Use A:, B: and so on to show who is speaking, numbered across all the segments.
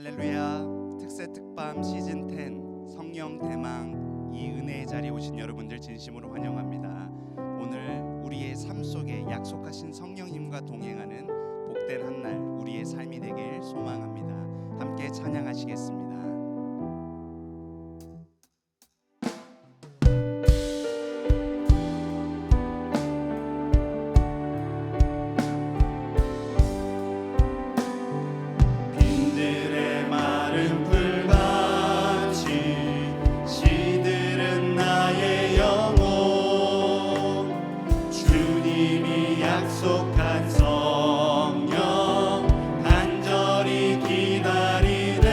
A: 할렐루야. 특세 특밤 시즌 10 성령 대망 이 은혜의 자리에 오신 여러분들 진심으로 환영합니다. 오늘 우리의 삶 속에 약속하신 성령님과 동행하는 복된 한 날 우리의 삶이 되길 소망합니다. 함께 찬양하시겠습니다. 약속한 성령 간절히 기다리네.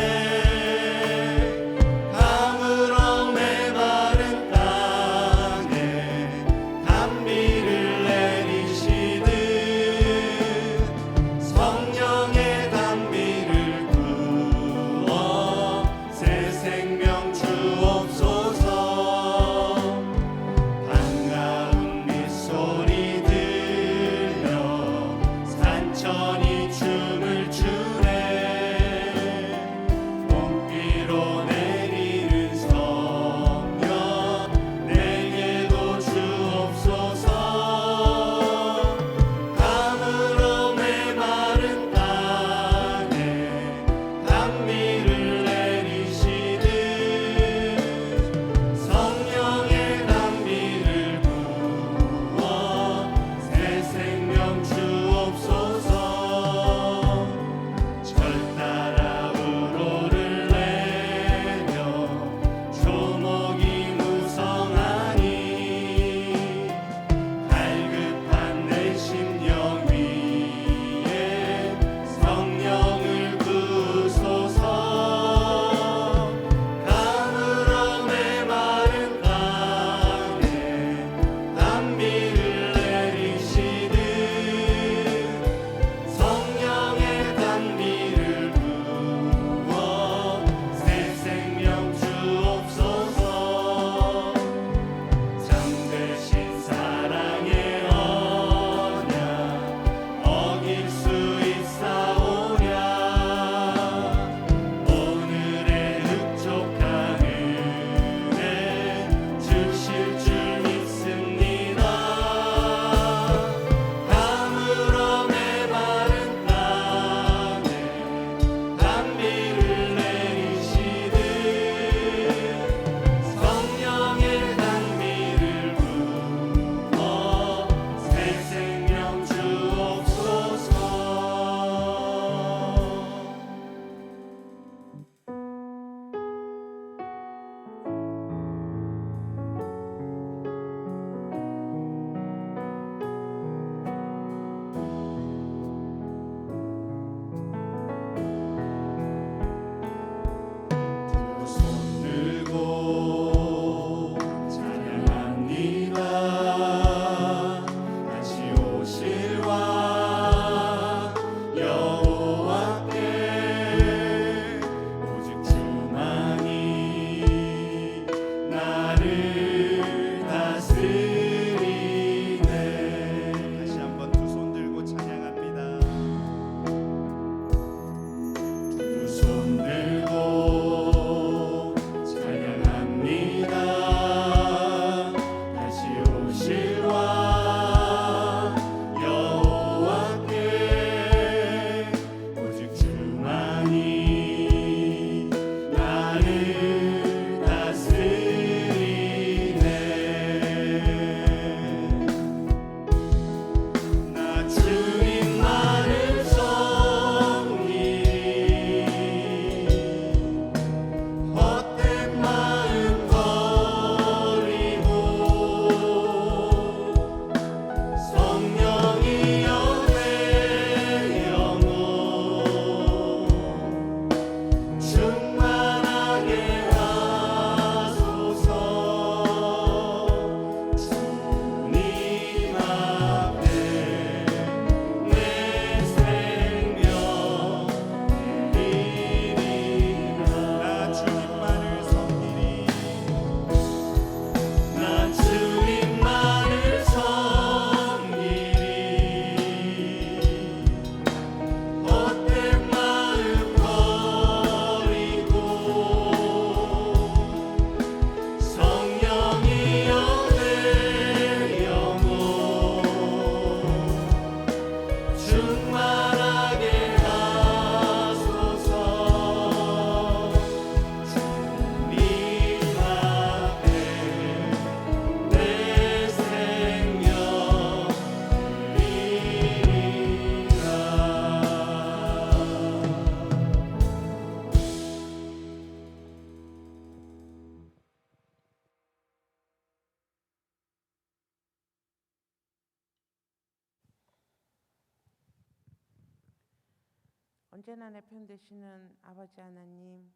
B: 언제나 내 편 되시는 아버지 하나님,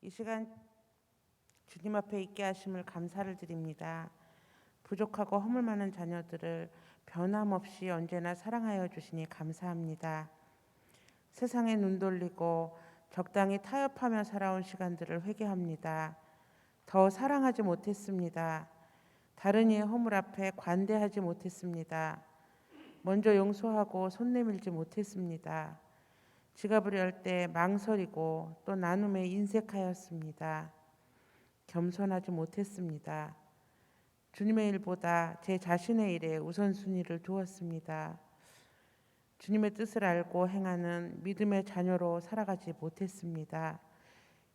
B: 이 시간 주님 앞에 있게 하심을 감사를 드립니다. 부족하고 허물 많은 자녀들을 변함없이 언제나 사랑하여 주시니 감사합니다. 세상에 눈 돌리고 적당히 타협하며 살아온 시간들을 회개합니다. 더 사랑하지 못했습니다. 다른 이의 허물 앞에 관대하지 못했습니다. 먼저 용서하고 손 내밀지 못했습니다. 지갑을 열 때 망설이고 또 나눔에 인색하였습니다. 겸손하지 못했습니다. 주님의 일보다 제 자신의 일에 우선순위를 두었습니다. 주님의 뜻을 알고 행하는 믿음의 자녀로 살아가지 못했습니다.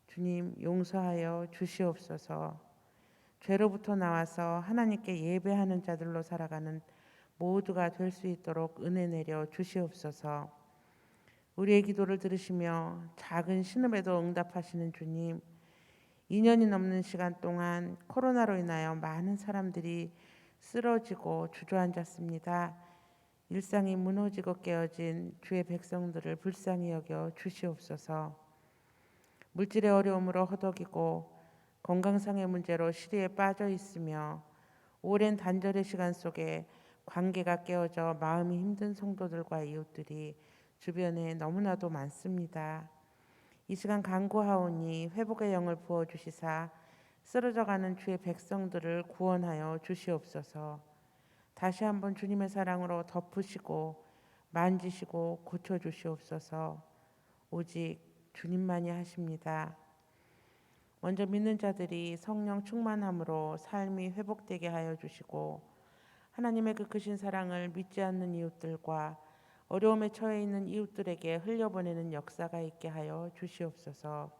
B: 주님 용서하여 주시옵소서. 죄로부터 나와서 하나님께 예배하는 자들로 살아가는 모두가 될 수 있도록 은혜 내려 주시옵소서. 우리의 기도를 들으시며 작은 신음에도 응답하시는 주님, 2년이 넘는 시간 동안 코로나로 인하여 많은 사람들이 쓰러지고 주저앉았습니다. 일상이 무너지고 깨어진 주의 백성들을 불쌍히 여겨 주시옵소서. 물질의 어려움으로 허덕이고 건강상의 문제로 시리에 빠져 있으며 오랜 단절의 시간 속에 관계가 깨어져 마음이 힘든 성도들과 이웃들이 주변에 너무나도 많습니다. 이 시간 간구하오니 회복의 영을 부어주시사 쓰러져가는 주의 백성들을 구원하여 주시옵소서. 다시 한번 주님의 사랑으로 덮으시고 만지시고 고쳐주시옵소서. 오직 주님만이 하십니다. 먼저 믿는 자들이 성령 충만함으로 삶이 회복되게 하여 주시고 하나님의 그 크신 사랑을 믿지 않는 이웃들과 어려움에 처해 있는 이웃들에게 흘려보내는 역사가 있게 하여 주시옵소서.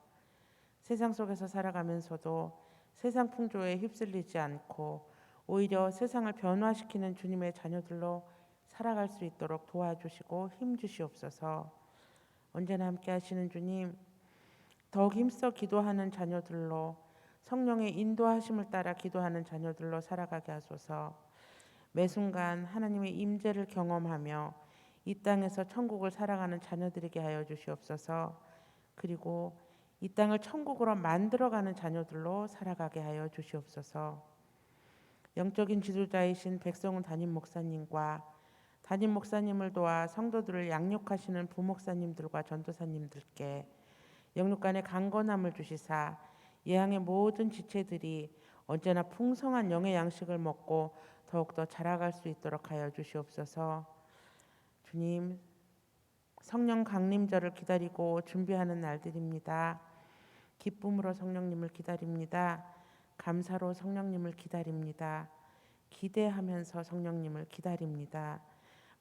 B: 세상 속에서 살아가면서도 세상 풍조에 휩쓸리지 않고 오히려 세상을 변화시키는 주님의 자녀들로 살아갈 수 있도록 도와주시고 힘주시옵소서. 언제나 함께 하시는 주님, 더욱 힘써 기도하는 자녀들로 성령의 인도하심을 따라 기도하는 자녀들로 살아가게 하소서. 매 순간 하나님의 임재를 경험하며 이 땅에서 천국을 살아가는 자녀들에게 하여 주시옵소서. 그리고 이 땅을 천국으로 만들어가는 자녀들로 살아가게 하여 주시옵소서. 영적인 지도자이신 백성훈 담임 목사님과 담임 목사님을 도와 성도들을 양육하시는 부목사님들과 전도사님들께 영육 간의 강건함을 주시사 예항의 모든 지체들이 언제나 풍성한 영의 양식을 먹고 더욱더 자라갈 수 있도록 하여 주시옵소서. 주님, 성령 강림절을 기다리고 준비하는 날들입니다. 기쁨으로 성령님을 기다립니다. 감사로 성령님을 기다립니다. 기대하면서 성령님을 기다립니다.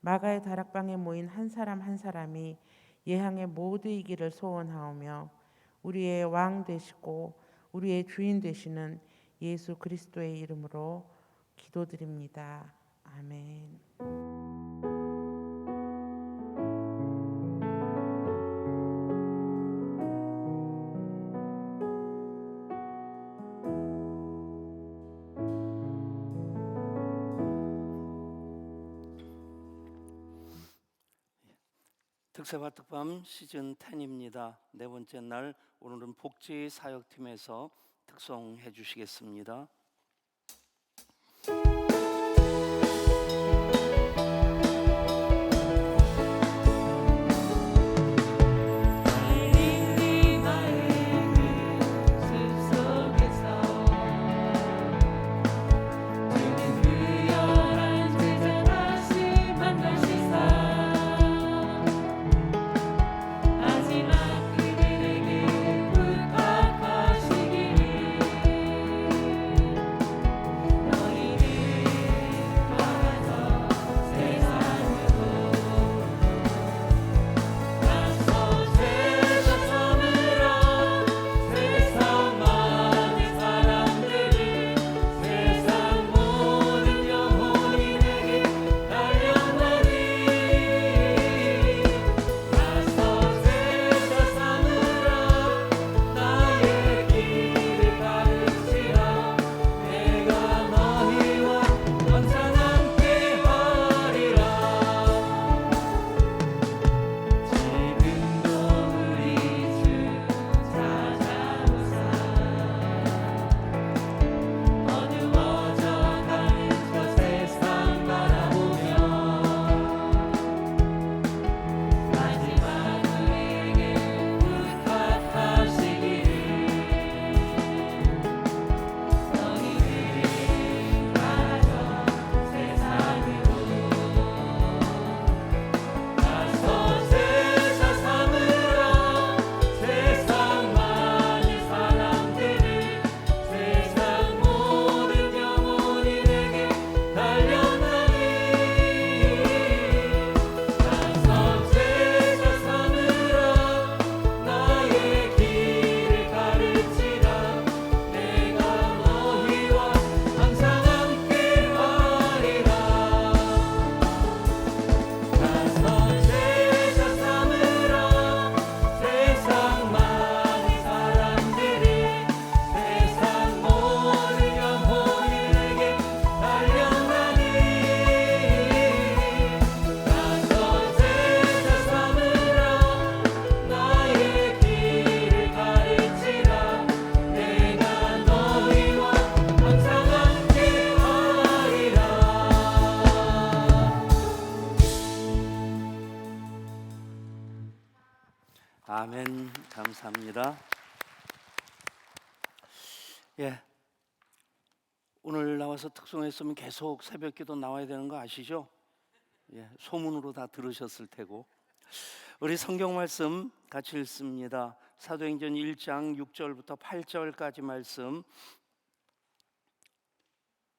B: 마가의 다락방에 모인 한 사람 한 사람이 예항의 모두의 길을 소원하오며 우리의 왕 되시고 우리의 주인 되시는 예수 그리스도의 이름으로 기도드립니다. 아멘.
C: 특세와 특밤 시즌 10입니다. 네 번째 날 오늘은 복지 사역팀에서 특송해 주시겠습니다. 아멘. 감사합니다. 예, 오늘 나와서 특송했으면 계속 새벽기도 나와야 되는 거 아시죠? 예, 소문으로 다 들으셨을 테고. 우리 성경 말씀 같이 읽습니다. 사도행전 1장 6절부터 8절까지 말씀,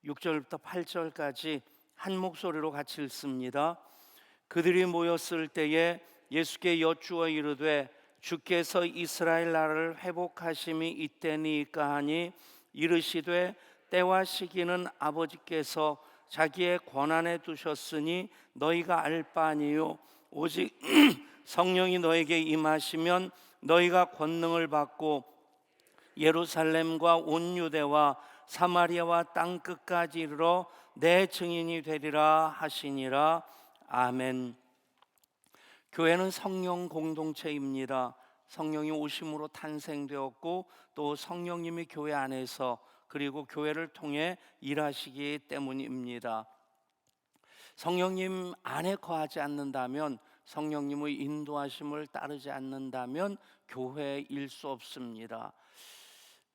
C: 6절부터 8절까지 한 목소리로 같이 읽습니다. 그들이 모였을 때에 예수께 여쭈어 이르되 주께서 이스라엘 나라를 회복하심이 이때니까 하니 이르시되 때와 시기는 아버지께서 자기의 권한에 두셨으니 너희가 알 바 아니요 오직 성령이 너에게 임하시면 너희가 권능을 받고 예루살렘과 온 유대와 사마리아와 땅 끝까지 이르러 내 증인이 되리라 하시니라. 아멘. 교회는 성령 공동체입니다. 성령이 오심으로 탄생되었고 또 성령님이 교회 안에서 그리고 교회를 통해 일하시기 때문입니다. 성령님 안에 거하지 않는다면, 성령님의 인도하심을 따르지 않는다면 교회일 수 없습니다.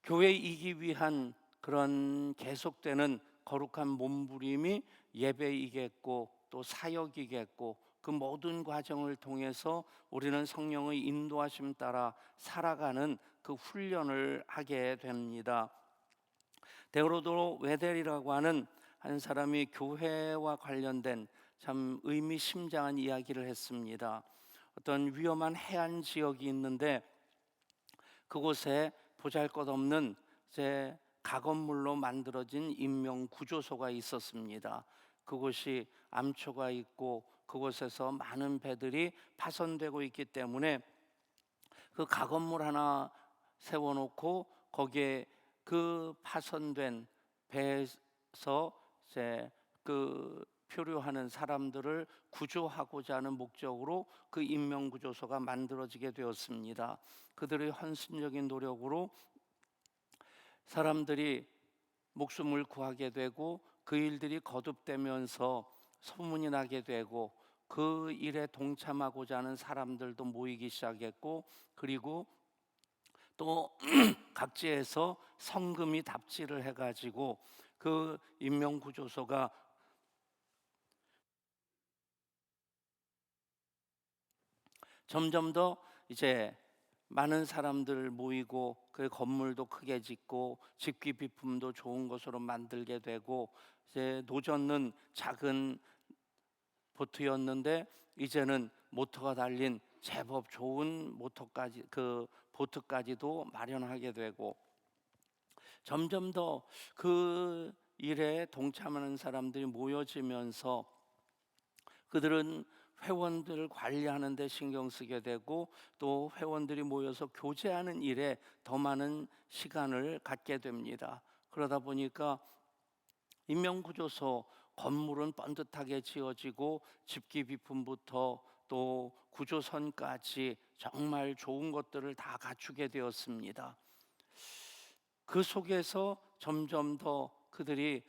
C: 교회이기 위한 그런 계속되는 거룩한 몸부림이 예배이겠고 또 사역이겠고, 그 모든 과정을 통해서 우리는 성령의 인도하심 따라 살아가는 그 훈련을 하게 됩니다. 데오도로 웨델이라고 하는 한 사람이 교회와 관련된 참 의미심장한 이야기를 했습니다. 어떤 위험한 해안 지역이 있는데 그곳에 보잘것없는 가건물로 만들어진 인명구조소가 있었습니다. 그곳이 암초가 있고 그곳에서 많은 배들이 파손되고 있기 때문에 그 가건물 하나 세워놓고 거기에 그 파손된 배에서 그 표류하는 사람들을 구조하고자 하는 목적으로 그 인명구조소가 만들어지게 되었습니다. 그들의 헌신적인 노력으로 사람들이 목숨을 구하게 되고 그 일들이 거듭되면서 소문이 나게 되고 그 일에 동참하고자 하는 사람들도 모이기 시작했고, 그리고 또 각지에서 성금이 답지를 해가지고 그 인명구조소가 점점 더 많은 사람들 모이고 그 건물도 크게 짓고 집기 비품도 좋은 것으로 만들게 되고, 노젓는 작은 보트였는데 이제는 모터가 달린 제법 좋은 모터까지, 그 보트까지도 마련하게 되고, 점점 더 그 일에 동참하는 사람들이 모여지면서 그들은 회원들을 관리하는 데 신경 쓰게 되고 또 회원들이 모여서 교제하는 일에 더 많은 시간을 갖게 됩니다. 그러다 보니까 인명구조소 건물은 번듯하게 지어지고 집기 비품부터 또 구조선까지 정말 좋은 것들을 다 갖추게 되었습니다. 그 속에서 점점 더 그들이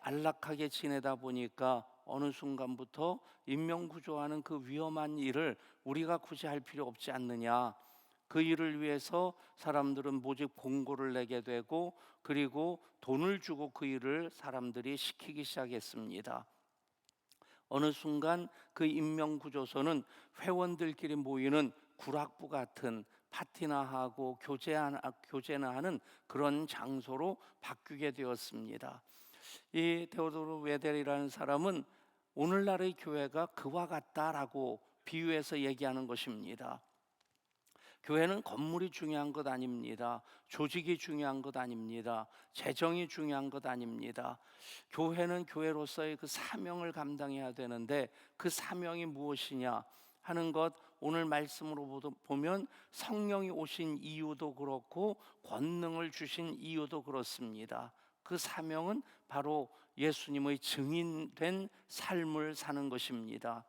C: 안락하게 지내다 보니까 어느 순간부터 인명구조하는 그 위험한 일을 우리가 굳이 할 필요 없지 않느냐, 그 일을 위해서 사람들은 모집 공고를 내게 되고 그리고 돈을 주고 그 일을 사람들이 시키기 시작했습니다. 어느 순간 그 인명구조소는 회원들끼리 모이는 구락부 같은 파티나 하고 교제나 하는 그런 장소로 바뀌게 되었습니다. 이 데오도로 웨델이라는 사람은 오늘날의 교회가 그와 같다라고 비유해서 얘기하는 것입니다. 교회는 건물이 중요한 것 아닙니다. 조직이 중요한 것 아닙니다. 재정이 중요한 것 아닙니다. 교회는 교회로서의 그 사명을 감당해야 되는데 그 사명이 무엇이냐 하는 것, 오늘 말씀으로 보면 성령이 오신 이유도 그렇고 권능을 주신 이유도 그렇습니다. 그 사명은 바로 예수님의 증인된 삶을 사는 것입니다.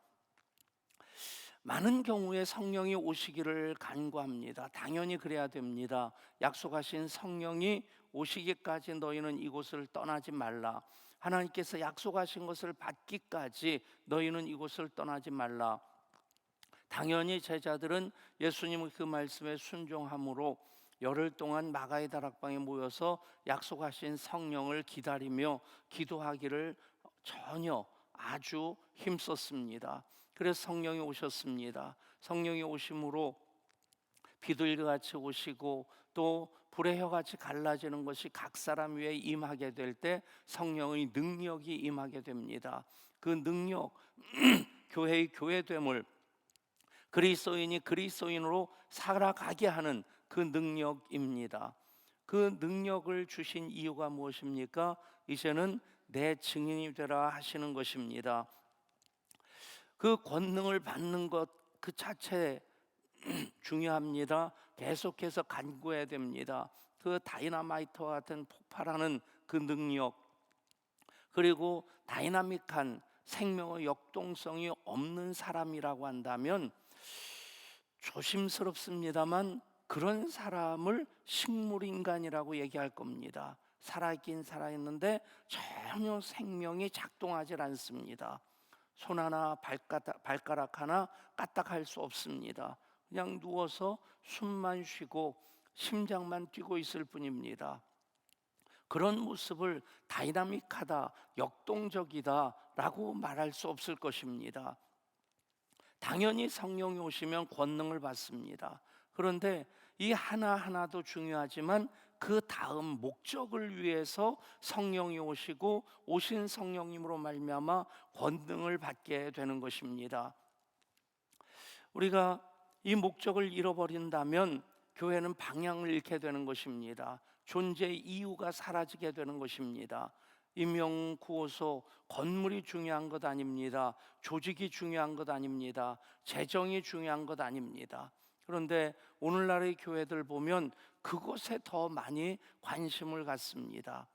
C: 많은 경우에 성령이 오시기를 간구합니다. 당연히 그래야 됩니다. 약속하신 성령이 오시기까지 너희는 이곳을 떠나지 말라. 하나님께서 약속하신 것을 받기까지 너희는 이곳을 떠나지 말라. 당연히 제자들은 예수님의 그 말씀에 순종함으로 열흘 동안 마가의 다락방에 모여서 약속하신 성령을 기다리며 기도하기를 전혀 아주 힘썼습니다. 그래서 성령이 오셨습니다. 성령이 오심으로 비둘기같이 오시고 또 불의 혀같이 갈라지는 것이 각 사람 위에 임하게 될 때 성령의 능력이 임하게 됩니다. 그 능력, 교회의 교회됨을, 그리스도인이 그리스도인으로 살아가게 하는 그 능력입니다. 그 능력을 주신 이유가 무엇입니까? 이제는 내 증인이 되라 하시는 것입니다. 그 권능을 받는 것 그 자체 중요합니다. 계속해서 간구해야 됩니다. 그 다이나마이트와 같은 폭발하는 그 능력, 그리고 다이나믹한 생명의 역동성이 없는 사람이라고 한다면 조심스럽습니다만 그런 사람을 식물인간이라고 얘기할 겁니다. 살아있긴 살아있는데 전혀 생명이 작동하지 않습니다. 손 하나 발가락 하나 까딱할 수 없습니다. 그냥 누워서 숨만 쉬고 심장만 뛰고 있을 뿐입니다. 그런 모습을 다이나믹하다, 역동적이다라고 말할 수 없을 것입니다. 당연히 성령이 오시면 권능을 받습니다. 그런데 이 하나하나도 중요하지만 그 다음 목적을 위해서 성령이 오시고 오신 성령님으로 말미암아 권능을 받게 되는 것입니다. 우리가 이 목적을 잃어버린다면 교회는 방향을 잃게 되는 것입니다. 존재의 이유가 사라지게 되는 것입니다. 임명 구호소, 건물이 중요한 것 아닙니다. 조직이 중요한 것 아닙니다. 재정이 중요한 것 아닙니다. 그런데 오늘날의 교회들 보면 그것에 더 많이 관심을 갖습니다.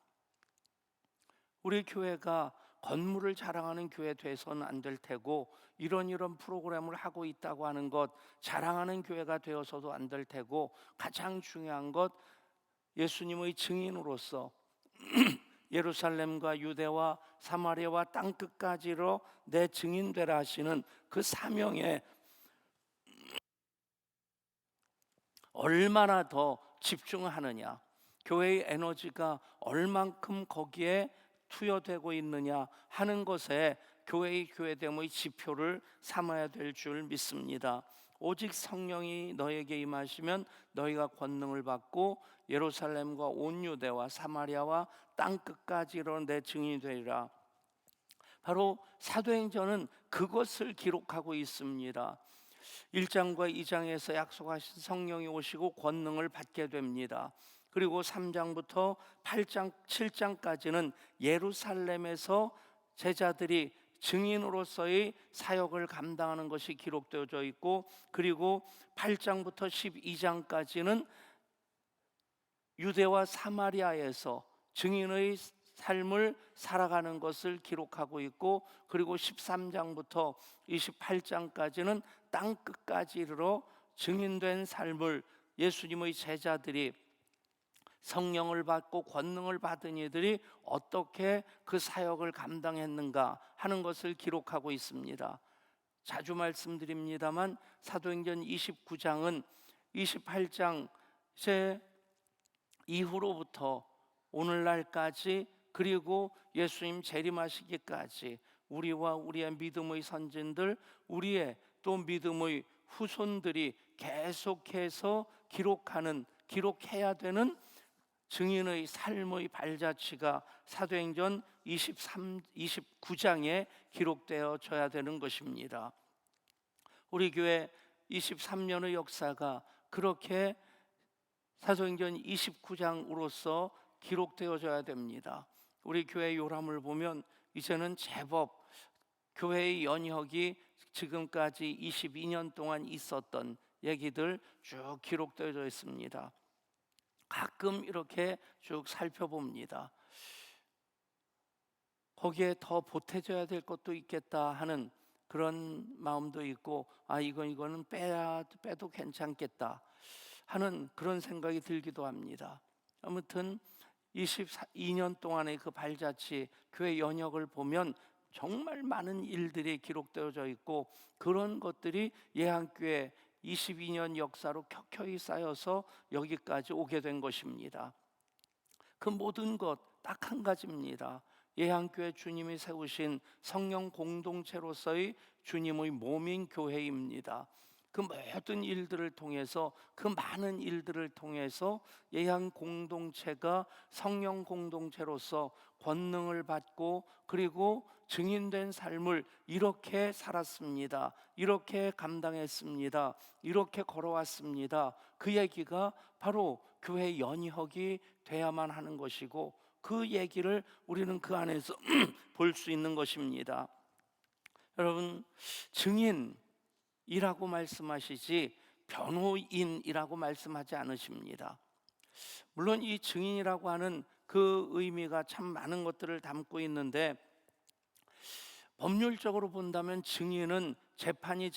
C: 우리 교회가 건물을 자랑하는 교회 돼서는 안 될 테고, 이런 프로그램을 하고 있다고 하는 것 자랑하는 교회가 되어서도 안 될 테고, 가장 중요한 것 예수님의 증인으로서 예루살렘과 유대와 사마리아와 땅끝까지로 내 증인 되라 하시는 그 사명에 얼마나 더 집중하느냐, 교회의 에너지가 얼만큼 거기에 투여되고 있느냐 하는 것에 교회의 교회됨의 지표를 삼아야 될 줄 믿습니다. 오직 성령이 너에게 임하시면 너희가 권능을 받고 예루살렘과 온 유대와 사마리아와 땅끝까지로 내 증인이 되리라. 바로 사도행전은 그것을 기록하고 있습니다. 1장과 2장에서 약속하신 성령이 오시고 권능을 받게 됩니다. 그리고 3장부터 8장, 7장까지는 예루살렘에서 제자들이 증인으로서의 사역을 감당하는 것이 기록되어져 있고, 그리고 8장부터 12장까지는 유대와 사마리아에서 증인의 삶을 살아가는 것을 기록하고 있고, 그리고 13장부터 28장까지는 땅끝까지 이르러 증인된 삶을 예수님의 제자들이 성령을 받고 권능을 받은 이들이 어떻게 그 사역을 감당했는가 하는 것을 기록하고 있습니다. 자주 말씀드립니다만 사도행전 29장은 28장 이후로부터 오늘날까지, 그리고 예수님 재림하시기까지 우리와 우리의 믿음의 선진들, 우리의 또 믿음의 후손들이 계속해서 기록해야 되는 증인의 삶의 발자취가 사도행전 29장에 기록되어져야 되는 것입니다. 우리 교회 23년의 역사가 그렇게 사도행전 29장으로서 기록되어져야 됩니다. 우리 교회 요람을 보면 이제는 제법 교회의 연혁이 지금까지 22년 동안 있었던 얘기들 쭉 기록되어져 있습니다. 가끔 이렇게 쭉 살펴봅니다. 거기에 더 보태져야 될 것도 있겠다 하는 그런 마음도 있고, 이거는 빼도 괜찮겠다 하는 그런 생각이 들기도 합니다. 아무튼 22년 동안의 그 발자취 교회 연혁을 보면 정말 많은 일들이 기록되어져 있고, 그런 것들이 예한교회 22년 역사로 켜켜이 쌓여서 여기까지 오게 된 것입니다. 그 모든 것 딱 한 가지입니다. 예한교회 주님이 세우신 성령 공동체로서의 주님의 몸인 교회입니다. 그 모든 일들을 통해서, 그 많은 일들을 통해서 예한 공동체가 성령 공동체로서 권능을 받고, 그리고 증인된 삶을 이렇게 살았습니다. 이렇게 감당했습니다. 이렇게 걸어왔습니다. 그 얘기가 바로 교회 연혁이 돼야만 하는 것이고, 그 얘기를 우리는 그 안에서 볼 수 있는 것입니다. 여러분, 증인이라고 말씀하시지 변호인이라고 말씀하지 않으십니다. 물론 이 증인이라고 하는 그 의미가 참 많은 것들을 담고 있는데, 법률적으로 본다면 증인은 재판이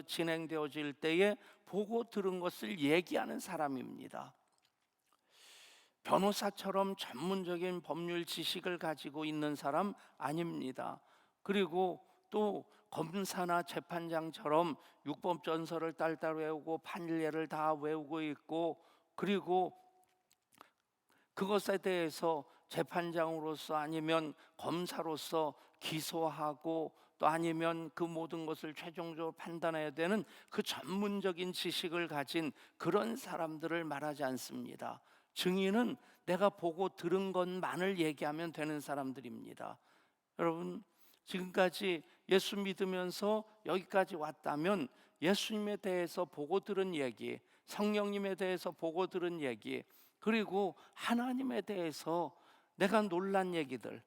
C: 진행되어질 때에 보고 들은 것을 얘기하는 사람입니다. 변호사처럼 전문적인 법률 지식을 가지고 있는 사람 아닙니다. 그리고 또 검사나 재판장처럼 육법전서를 딸딸 외우고 판례를 다 외우고 있고, 그리고 그것에 대해서 재판장으로서 아니면 검사로서 기소하고, 또 아니면 그 모든 것을 최종적으로 판단해야 되는 그 전문적인 지식을 가진 그런 사람들을 말하지 않습니다. 증인은 내가 보고 들은 것만을 얘기하면 되는 사람들입니다. 여러분, 지금까지 예수 믿으면서 여기까지 왔다면 예수님에 대해서 보고 들은 얘기, 성령님에 대해서 보고 들은 얘기, 그리고 하나님에 대해서 내가 놀란 얘기들,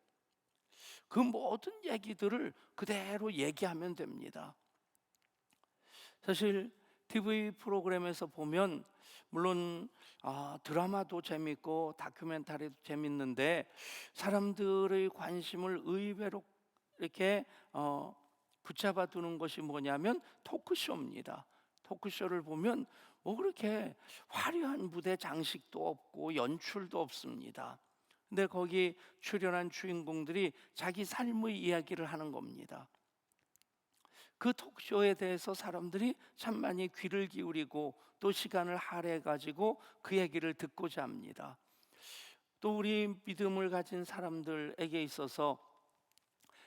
C: 그 모든 얘기들을 그대로 얘기하면 됩니다. 사실 TV 프로그램에서 보면 물론 드라마도 재밌고 다큐멘터리도 재밌는데, 사람들의 관심을 의외로 이렇게 붙잡아 두는 것이 뭐냐면 토크쇼입니다. 토크쇼를 보면 뭐 그렇게 화려한 무대 장식도 없고 연출도 없습니다. 근데 거기 출연한 주인공들이 자기 삶의 이야기를 하는 겁니다. 그 톡쇼에 대해서 사람들이 참 많이 귀를 기울이고 또 시간을 할애해 가지고 그 얘기를 듣고자 합니다. 또 우리 믿음을 가진 사람들에게 있어서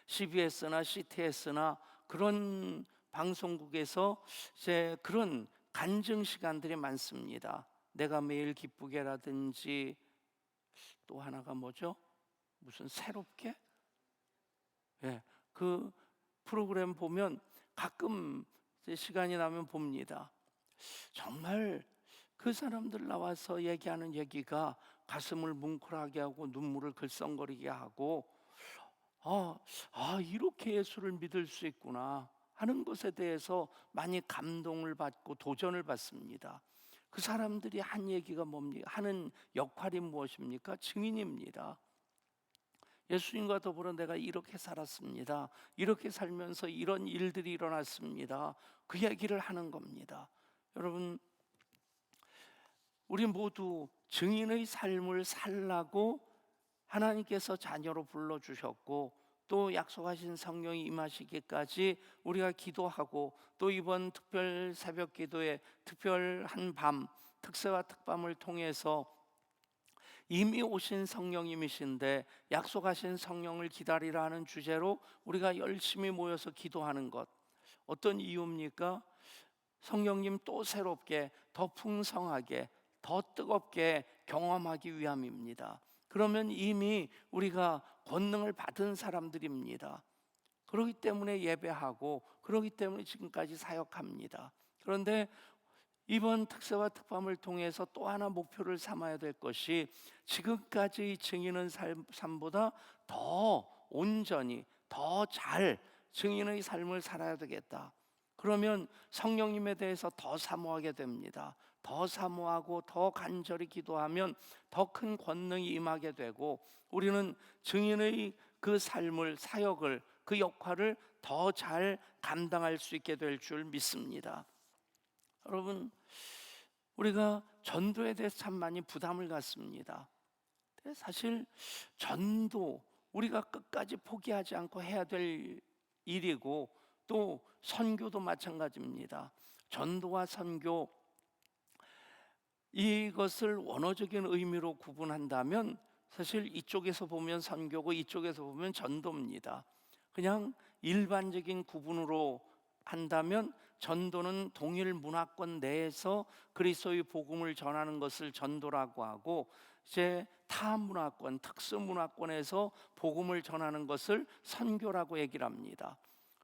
C: CBS나 CTS나 그런 방송국에서 이제 그런 간증 시간들이 많습니다. 내가 매일 기쁘게라든지, 또 하나가 뭐죠? 무슨 새롭게? 예, 그 프로그램 보면 가끔 이제 시간이 나면 봅니다. 정말 그 사람들 나와서 얘기하는 얘기가 가슴을 뭉클하게 하고 눈물을 글썽거리게 하고, 이렇게 예수를 믿을 수 있구나 하는 것에 대해서 많이 감동을 받고 도전을 받습니다. 그 사람들이 한 얘기가 뭡니까? 하는 역할이 무엇입니까? 증인입니다. 예수님과 더불어 내가 이렇게 살았습니다. 이렇게 살면서 이런 일들이 일어났습니다. 그 얘기를 하는 겁니다. 여러분, 우리 모두 증인의 삶을 살라고 하나님께서 자녀로 불러주셨고, 또 약속하신 성령이 임하시기까지 우리가 기도하고, 또 이번 특별 새벽 기도에 특별한 밤, 특세와 특밤을 통해서 이미 오신 성령님이신데 약속하신 성령을 기다리라 하는 주제로 우리가 열심히 모여서 기도하는 것, 어떤 이유입니까? 성령님 또 새롭게, 더 풍성하게, 더 뜨겁게 경험하기 위함입니다. 그러면 이미 우리가 권능을 받은 사람들입니다. 그렇기 때문에 예배하고, 그렇기 때문에 지금까지 사역합니다. 그런데 이번 특세와 특밤을 통해서 또 하나 목표를 삼아야 될 것이, 지금까지 증인의 삶보다 더 온전히, 더 잘 증인의 삶을 살아야 되겠다. 그러면 성령님에 대해서 더 사모하게 됩니다. 더 사모하고 더 간절히 기도하면 더 큰 권능이 임하게 되고, 우리는 증인의 그 삶을, 사역을, 그 역할을 더 잘 감당할 수 있게 될 줄 믿습니다. 여러분, 우리가 전도에 대해서 참 많이 부담을 갖습니다. 사실 전도, 우리가 끝까지 포기하지 않고 해야 될 일이고, 또 선교도 마찬가지입니다. 전도와 선교, 이것을 원어적인 의미로 구분한다면 사실 이쪽에서 보면 선교고 이쪽에서 보면 전도입니다. 그냥 일반적인 구분으로 한다면 전도는 동일 문화권 내에서 그리스도의 복음을 전하는 것을 전도라고 하고, 이제 타 문화권, 특수 문화권에서 복음을 전하는 것을 선교라고 얘기를 합니다.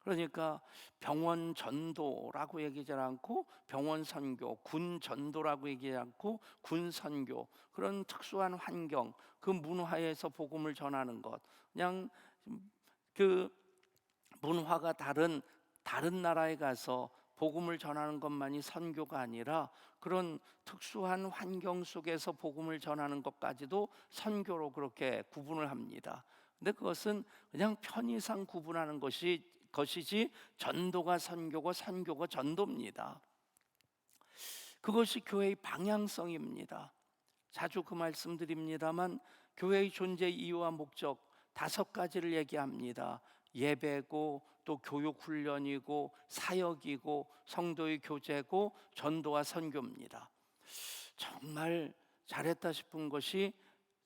C: 그러니까 병원 전도라고 얘기하지 않고 병원 선교, 군 전도라고 얘기하지 않고 군 선교, 그런 특수한 환경, 그 문화에서 복음을 전하는 것, 그냥 그 문화가 다른 나라에 가서 복음을 전하는 것만이 선교가 아니라 그런 특수한 환경 속에서 복음을 전하는 것까지도 선교로 그렇게 구분을 합니다. 근데 그것은 그냥 편의상 구분하는 것이지 전도가 선교고 선교가 전도입니다. 그것이 교회의 방향성입니다. 자주 그 말씀드립니다만 교회의 존재 이유와 목적 5가지를 얘기합니다. 예배고, 또 교육훈련이고, 사역이고, 성도의 교제고, 전도와 선교입니다. 정말 잘했다 싶은 것이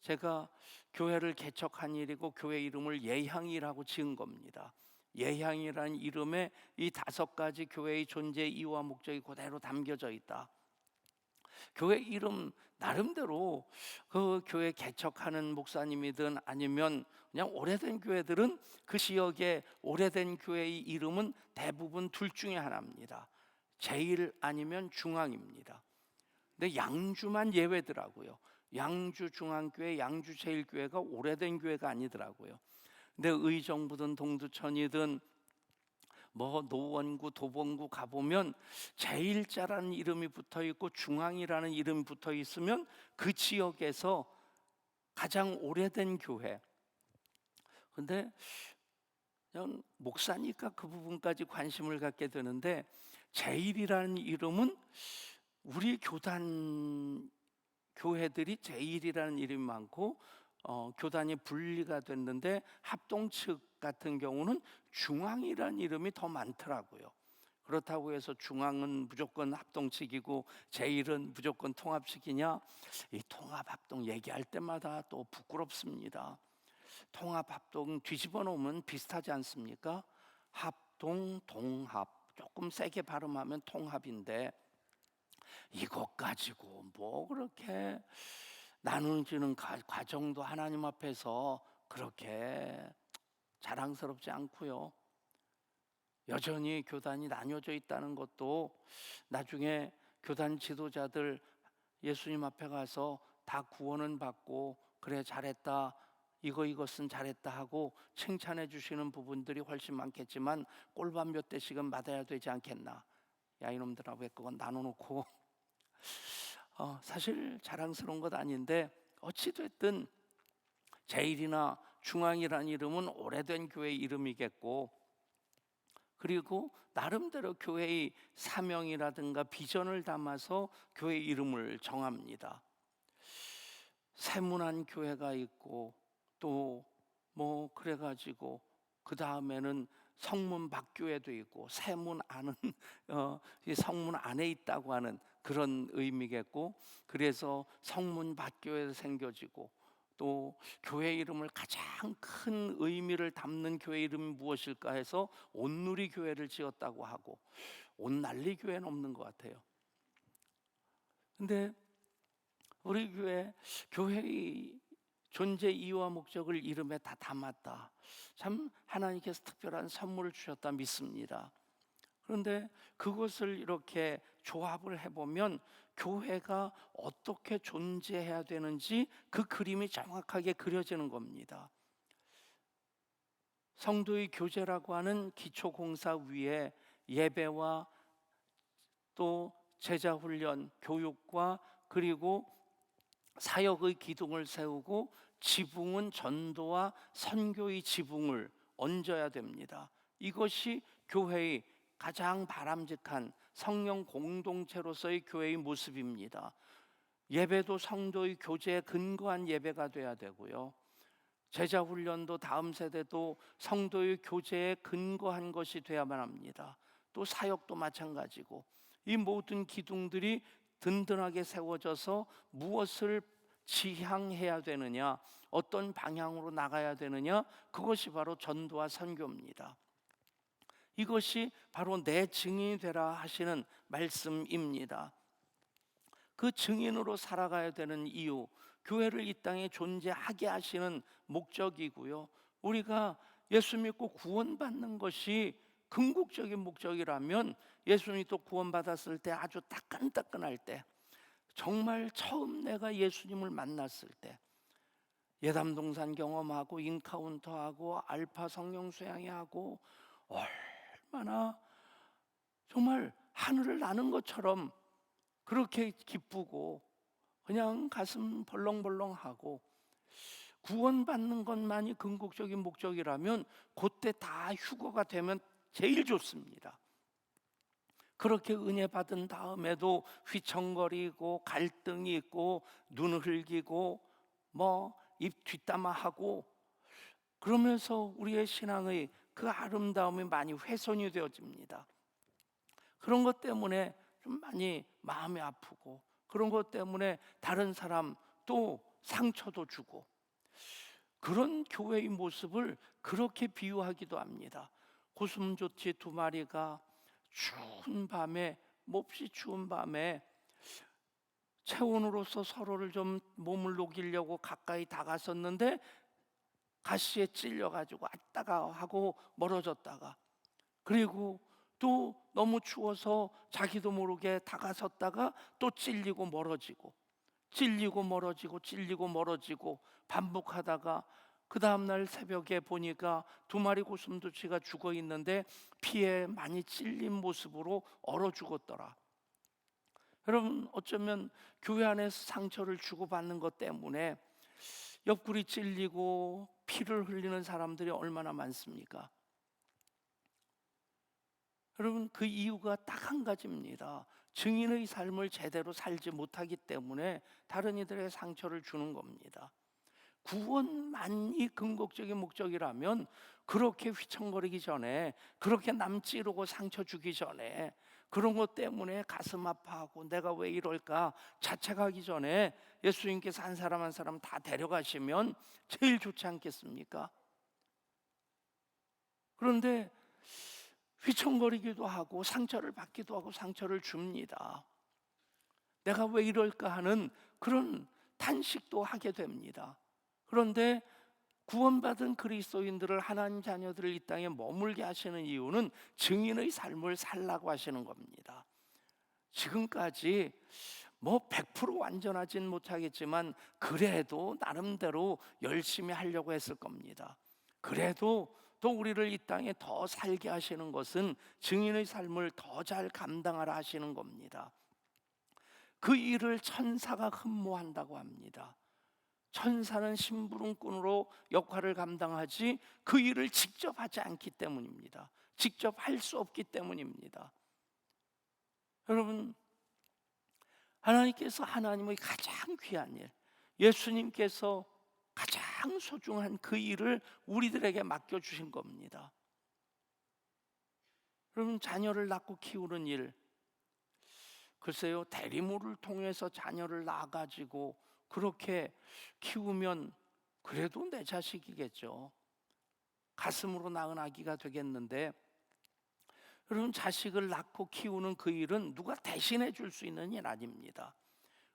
C: 제가 교회를 개척한 일이고 교회 이름을 예향이라고 지은 겁니다. 예향이라는 이름에 이 5가지 교회의 존재 이유와 목적이 그대로 담겨져 있다. 교회 이름 나름대로 그 교회 개척하는 목사님이든 아니면 그냥 오래된 교회들은 그 지역의 오래된 교회의 이름은 대부분 둘 중에 하나입니다. 제일 아니면 중앙입니다. 근데 양주만 예외더라고요. 양주 중앙교회, 양주 제일교회가 오래된 교회가 아니더라고요. 근데 의정부든 동두천이든 뭐 노원구, 도봉구 가보면 제일자라는 이름이 붙어있고 중앙이라는 이름이 붙어있으면 그 지역에서 가장 오래된 교회. 근데 그냥 목사니까 그 부분까지 관심을 갖게 되는데, 제일이라는 이름은 우리 교회들이 제일이라는 이름이 많고 교단이 분리가 됐는데 합동 측 같은 경우는 중앙이라는 이름이 더 많더라고요. 그렇다고 해서 중앙은 무조건 합동측이고 제일은 무조건 통합측이냐? 이 통합합동 얘기할 때마다 또 부끄럽습니다. 통합합동 뒤집어 놓으면 비슷하지 않습니까? 합동, 동합, 조금 세게 발음하면 통합인데 이것 가지고 뭐 그렇게 나누지는 과정도 하나님 앞에서 그렇게 자랑스럽지 않고요. 여전히 교단이 나뉘어져 있다는 것도 나중에 교단 지도자들 예수님 앞에 가서 다 구원은 받고 그래 잘했다, 이것은 잘했다 하고 칭찬해 주시는 부분들이 훨씬 많겠지만 꼴밥 몇 대씩은 받아야 되지 않겠나. 야 이놈들아 왜 그건 나눠놓고 사실 자랑스러운 것 아닌데, 어찌됐든 제일이나 중앙이라는 이름은 오래된 교회 이름이겠고, 그리고 나름대로 교회의 사명이라든가 비전을 담아서 교회 이름을 정합니다. 세문안 교회가 있고 또 뭐 그래가지고 그 다음에는 성문 밖교회도 있고 세문 안은 성문 안에 있다고 하는 그런 의미겠고, 그래서 성문 밖교회도 생겨지고, 또 교회 이름을 가장 큰 의미를 담는 교회 이름이 무엇일까 해서 온누리 교회를 지었다고 하고, 온난리 교회는 없는 것 같아요. 근데 우리 교회의 존재 이유와 목적을 이름에 다 담았다. 참 하나님께서 특별한 선물을 주셨다 믿습니다. 그런데 그것을 이렇게 조합을 해보면 교회가 어떻게 존재해야 되는지 그 그림이 정확하게 그려지는 겁니다. 성도의 교제라고 하는 기초공사 위에 예배와 또 제자훈련, 교육과 그리고 사역의 기둥을 세우고 지붕은 전도와 선교의 지붕을 얹어야 됩니다. 이것이 교회의 가장 바람직한 성령 공동체로서의 교회의 모습입니다. 예배도 성도의 교제에 근거한 예배가 돼야 되고요. 제자 훈련도 다음 세대도 성도의 교제에 근거한 것이 되어야만 합니다. 또 사역도 마찬가지고 이 모든 기둥들이 든든하게 세워져서 무엇을 지향해야 되느냐, 어떤 방향으로 나가야 되느냐, 그것이 바로 전도와 선교입니다. 이것이 바로 내 증인이 되라 하시는 말씀입니다. 그 증인으로 살아가야 되는 이유, 교회를 이 땅에 존재하게 하시는 목적이고요. 우리가 예수 믿고 구원받는 것이 궁극적인 목적이라면, 예수 믿고 구원받았을 때 아주 따끈따끈할 때, 정말 처음 내가 예수님을 만났을 때 예담동산 경험하고 인카운터하고 알파 성령 수양회하고 얼마나 정말 하늘을 나는 것처럼 그렇게 기쁘고 그냥 가슴 벌렁벌렁하고, 구원받는 것만이 궁극적인 목적이라면 그때 다 휴거가 되면 제일 좋습니다. 그렇게 은혜 받은 다음에도 휘청거리고 갈등이 있고 눈 흘기고 입 뒷담화하고 그러면서 우리의 신앙의 그 아름다움이 많이 훼손이 되어집니다. 그런 것 때문에 좀 많이 마음이 아프고, 그런 것 때문에 다른 사람 또 상처도 주고, 그런 교회의 모습을 그렇게 비유하기도 합니다. 고슴도치 2마리가 추운 밤에, 몹시 추운 밤에 체온으로서 서로를 좀 몸을 녹이려고 가까이 다가섰는데 가시에 찔려가지고 아따가 하고 멀어졌다가, 그리고 또 너무 추워서 자기도 모르게 다가섰다가 또 찔리고 멀어지고, 찔리고 멀어지고, 찔리고 멀어지고 반복하다가 그 다음날 새벽에 보니까 2마리 고슴도치가 죽어 있는데 피에 많이 찔린 모습으로 얼어 죽었더라. 여러분, 어쩌면 교회 안에서 상처를 주고받는 것 때문에 옆구리 찔리고 피를 흘리는 사람들이 얼마나 많습니까? 여러분, 그 이유가 딱 한 가지입니다. 증인의 삶을 제대로 살지 못하기 때문에 다른 이들의 상처를 주는 겁니다. 구원만이 궁극적인 목적이라면 그렇게 휘청거리기 전에, 그렇게 남 찌르고 상처 주기 전에, 그런 것 때문에 가슴 아파하고 내가 왜 이럴까 자책하기 전에 예수님께서 한 사람 한 사람 다 데려가시면 제일 좋지 않겠습니까? 그런데 휘청거리기도 하고 상처를 받기도 하고 상처를 줍니다. 내가 왜 이럴까 하는 그런 탄식도 하게 됩니다. 그런데 구원받은 그리스도인들을, 하나님 자녀들을 이 땅에 머물게 하시는 이유는 증인의 삶을 살라고 하시는 겁니다. 지금까지 100% 완전하진 못하겠지만 그래도 나름대로 열심히 하려고 했을 겁니다. 그래도 또 우리를 이 땅에 더 살게 하시는 것은 증인의 삶을 더 잘 감당하라 하시는 겁니다. 그 일을 천사가 흠모한다고 합니다. 천사는 심부름꾼으로 역할을 감당하지 그 일을 직접 하지 않기 때문입니다. 직접 할 수 없기 때문입니다. 여러분, 하나님께서 하나님의 가장 귀한 일, 예수님께서 가장 소중한 그 일을 우리들에게 맡겨주신 겁니다. 여러분, 자녀를 낳고 키우는 일, 글쎄요, 대리모를 통해서 자녀를 낳아가지고 그렇게 키우면 그래도 내 자식이겠죠. 가슴으로 낳은 아기가 되겠는데, 여러분, 자식을 낳고 키우는 그 일은 누가 대신해 줄 수 있는 일 아닙니다.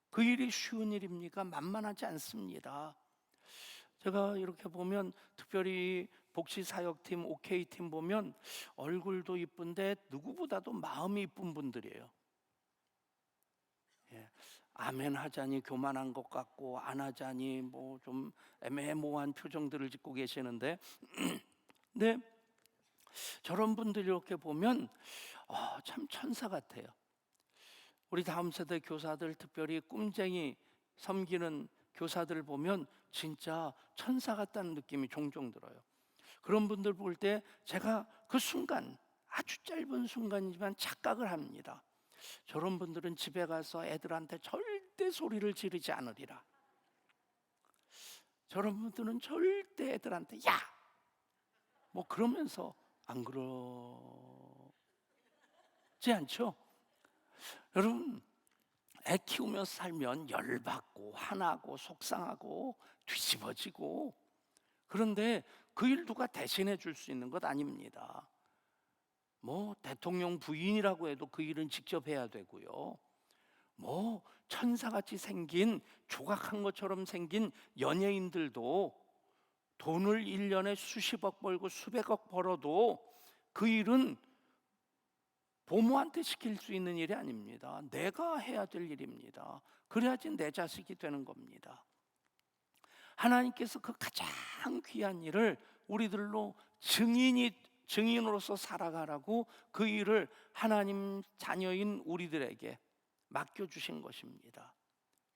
C: 그 일이 쉬운 일입니까? 만만하지 않습니다. 제가 이렇게 보면, 특별히 복지사역팀, OK팀 보면 얼굴도 이쁜데 누구보다도 마음이 이쁜 분들이에요. 아멘 하자니 교만한 것 같고 안 하자니 뭐 좀 애매모호한 표정들을 짓고 계시는데 근데 저런 분들 이렇게 보면 참 천사 같아요. 우리 다음 세대 교사들, 특별히 꿈쟁이 섬기는 교사들 보면 진짜 천사 같다는 느낌이 종종 들어요. 그런 분들 볼 때 제가 그 순간, 아주 짧은 순간이지만 착각을 합니다. 저런 분들은 집에 가서 애들한테 절대 소리를 지르지 않으리라. 저런 분들은 절대 애들한테 야! 뭐 그러면서 안 그러지 않죠? 여러분, 애 키우면서 살면 열받고 화나고 속상하고 뒤집어지고, 그런데 그 일 누가 대신해 줄 수 있는 것 아닙니다. 뭐 대통령 부인이라고 해도 그 일은 직접 해야 되고요. 뭐 천사같이 생긴 조각한 것처럼 생긴 연예인들도 돈을 1년에 수십억 벌고 수백억 벌어도 그 일은 부모한테 시킬 수 있는 일이 아닙니다. 내가 해야 될 일입니다. 그래야지 내 자식이 되는 겁니다. 하나님께서 그 가장 귀한 일을 우리들로 증인으로서 살아가라고 그 일을 하나님 자녀인 우리들에게 맡겨주신 것입니다.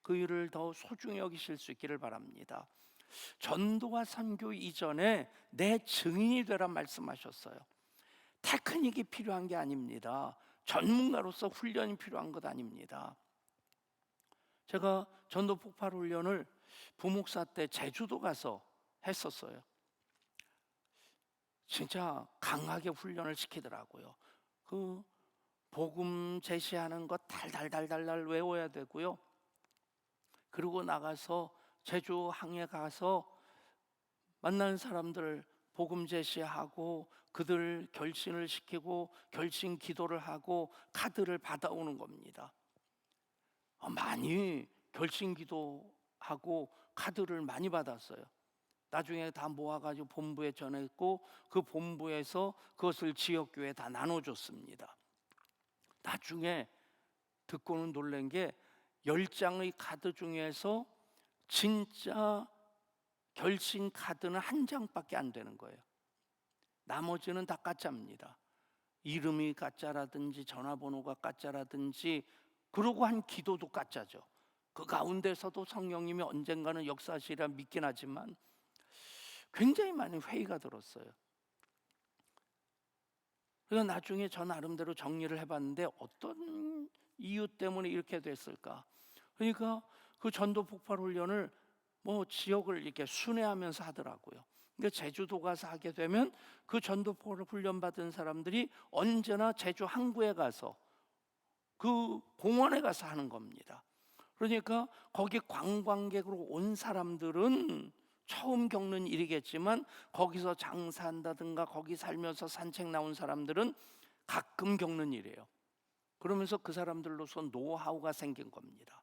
C: 그 일을 더 소중히 여기실 수 있기를 바랍니다. 전도와 선교 이전에 내 증인이 되라 말씀하셨어요. 테크닉이 필요한 게 아닙니다. 전문가로서 훈련이 필요한 것 아닙니다. 제가 전도 폭발 훈련을 부목사 때 제주도 가서 했었어요. 진짜 강하게 훈련을 시키더라고요. 그 복음 제시하는 것 달달달달달 외워야 되고요. 그리고 나가서 제주 항에 가서 만나는 사람들 복음 제시하고 그들 결신을 시키고 결신 기도를 하고 카드를 받아오는 겁니다. 많이 결신 기도하고 카드를 많이 받았어요. 나중에 다 모아가지고 본부에 전했고 그 본부에서 그것을 지역교회에 다 나눠줬습니다. 나중에 듣고는 놀란 게 10장의 카드 중에서 진짜 결신 카드는 한 장밖에 안 되는 거예요. 나머지는 다 가짜입니다. 이름이 가짜라든지 전화번호가 가짜라든지, 그러고 한 기도도 가짜죠. 그 가운데서도 성령님이 언젠가는 역사하시리라 믿긴 하지만 굉장히 많은 회의가 들었어요. 그래서 나중에 저 나름대로 정리를 해봤는데 어떤 이유 때문에 이렇게 됐을까? 그러니까 그 전도 폭발 훈련을 뭐 지역을 이렇게 순회하면서 하더라고요. 그러니까 제주도 가서 하게 되면 그 전도 폭발 훈련 받은 사람들이 언제나 제주 항구에 가서 그 공원에 가서 하는 겁니다. 그러니까 거기 관광객으로 온 사람들은 처음 겪는 일이겠지만 거기서 장사한다든가 거기 살면서 산책 나온 사람들은 가끔 겪는 일이에요. 그러면서 그 사람들로서 노하우가 생긴 겁니다.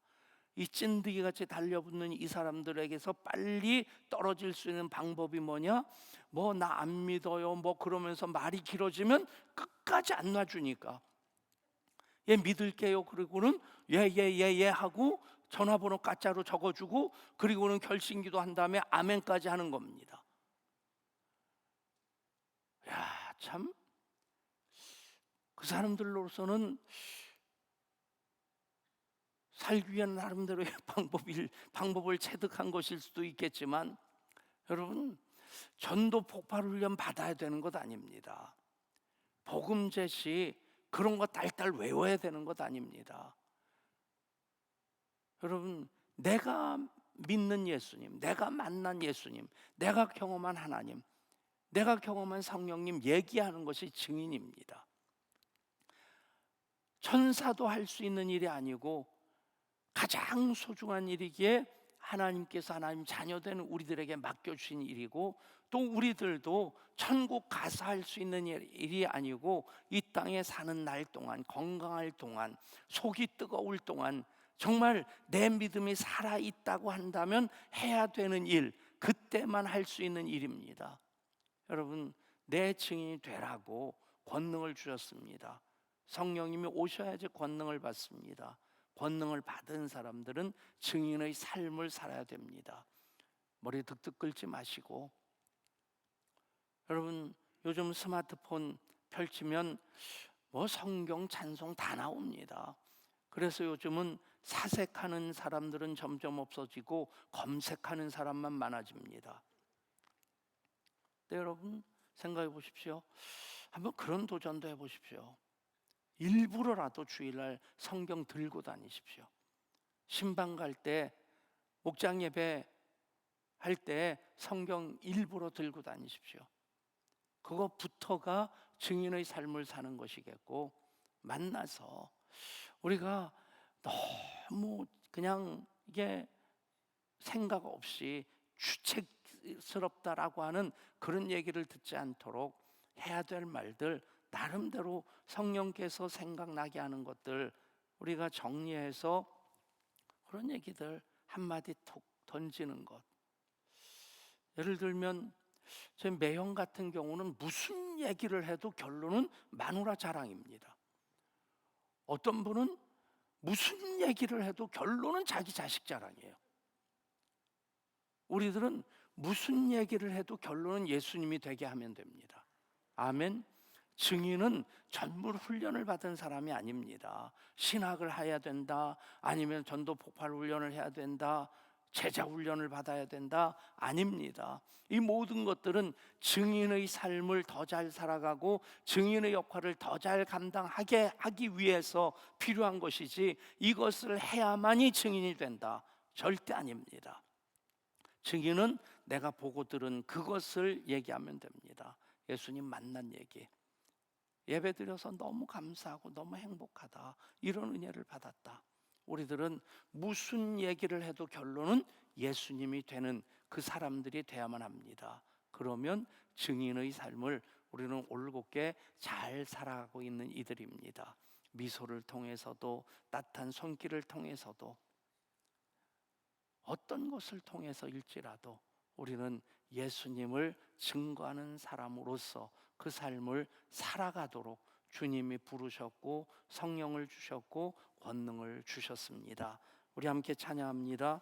C: 이 찐득이 같이 달려붙는 이 사람들에게서 빨리 떨어질 수 있는 방법이 뭐냐? 뭐 나 안 믿어요 뭐 그러면서 말이 길어지면 끝까지 안 놔주니까 얘 믿을게요 그리고는 예 하고 전화번호 가짜로 적어주고 그리고는 결심기도 한 다음에 아멘까지 하는 겁니다. 야, 참 그 사람들로서는 살기 위한 나름대로의 방법을 체득한 것일 수도 있겠지만, 여러분 전도 폭발 훈련 받아야 되는 것 아닙니다. 복음 제시 그런 거 딸딸 외워야 되는 것 아닙니다. 여러분 내가 믿는 예수님, 내가 만난 예수님, 내가 경험한 하나님, 내가 경험한 성령님 얘기하는 것이 증인입니다. 천사도 할 수 있는 일이 아니고 가장 소중한 일이기에 하나님께서 하나님 자녀된 우리들에게 맡겨주신 일이고, 또 우리들도 천국 가서 할 수 있는 일이 아니고 이 땅에 사는 날 동안, 건강할 동안, 속이 뜨거울 동안 정말 내 믿음이 살아있다고 한다면 해야 되는 일, 그때만 할 수 있는 일입니다. 여러분 내 증인이 되라고 권능을 주셨습니다. 성령님이 오셔야지 권능을 받습니다. 권능을 받은 사람들은 증인의 삶을 살아야 됩니다. 머리 득득 긁지 마시고, 여러분 요즘 스마트폰 펼치면 뭐 성경 찬송 다 나옵니다. 그래서 요즘은 사색하는 사람들은 점점 없어지고 검색하는 사람만 많아집니다. 네, 여러분 생각해 보십시오. 한번 그런 도전도 해보십시오. 일부러라도 주일날 성경 들고 다니십시오. 신방 갈 때 목장 예배 할 때 성경 일부러 들고 다니십시오. 그것부터가 증인의 삶을 사는 것이겠고, 만나서 우리가 너무 그냥 이게 생각 없이 주책스럽다라고 하는 그런 얘기를 듣지 않도록 해야 될 말들, 나름대로 성령께서 생각나게 하는 것들 우리가 정리해서 그런 얘기들 한마디 톡 던지는 것. 예를 들면 제 매형 같은 경우는 무슨 얘기를 해도 결론은 마누라 자랑입니다. 어떤 분은 무슨 얘기를 해도 결론은 자기 자식 자랑이에요. 우리들은 무슨 얘기를 해도 결론은 예수님이 되게 하면 됩니다. 아멘. 증인은 전부 훈련을 받은 사람이 아닙니다. 신학을 해야 된다, 아니면 전도 폭발 훈련을 해야 된다, 제자 훈련을 받아야 된다, 아닙니다. 이 모든 것들은 증인의 삶을 더 잘 살아가고 증인의 역할을 더 잘 감당하게 하기 위해서 필요한 것이지, 이것을 해야만이 증인이 된다, 절대 아닙니다. 증인은 내가 보고 들은 그것을 얘기하면 됩니다. 예수님 만난 얘기, 예배드려서 너무 감사하고 너무 행복하다, 이런 은혜를 받았다. 우리들은 무슨 얘기를 해도 결론은 예수님이 되는 그 사람들이 돼야만 합니다. 그러면 증인의 삶을 우리는 올곧게 잘 살아가고 있는 이들입니다. 미소를 통해서도, 따뜻한 손길을 통해서도, 어떤 것을 통해서일지라도 우리는 예수님을 증거하는 사람으로서 그 삶을 살아가도록 주님이 부르셨고 성령을 주셨고 권능을 주셨습니다. 우리 함께 찬양합니다.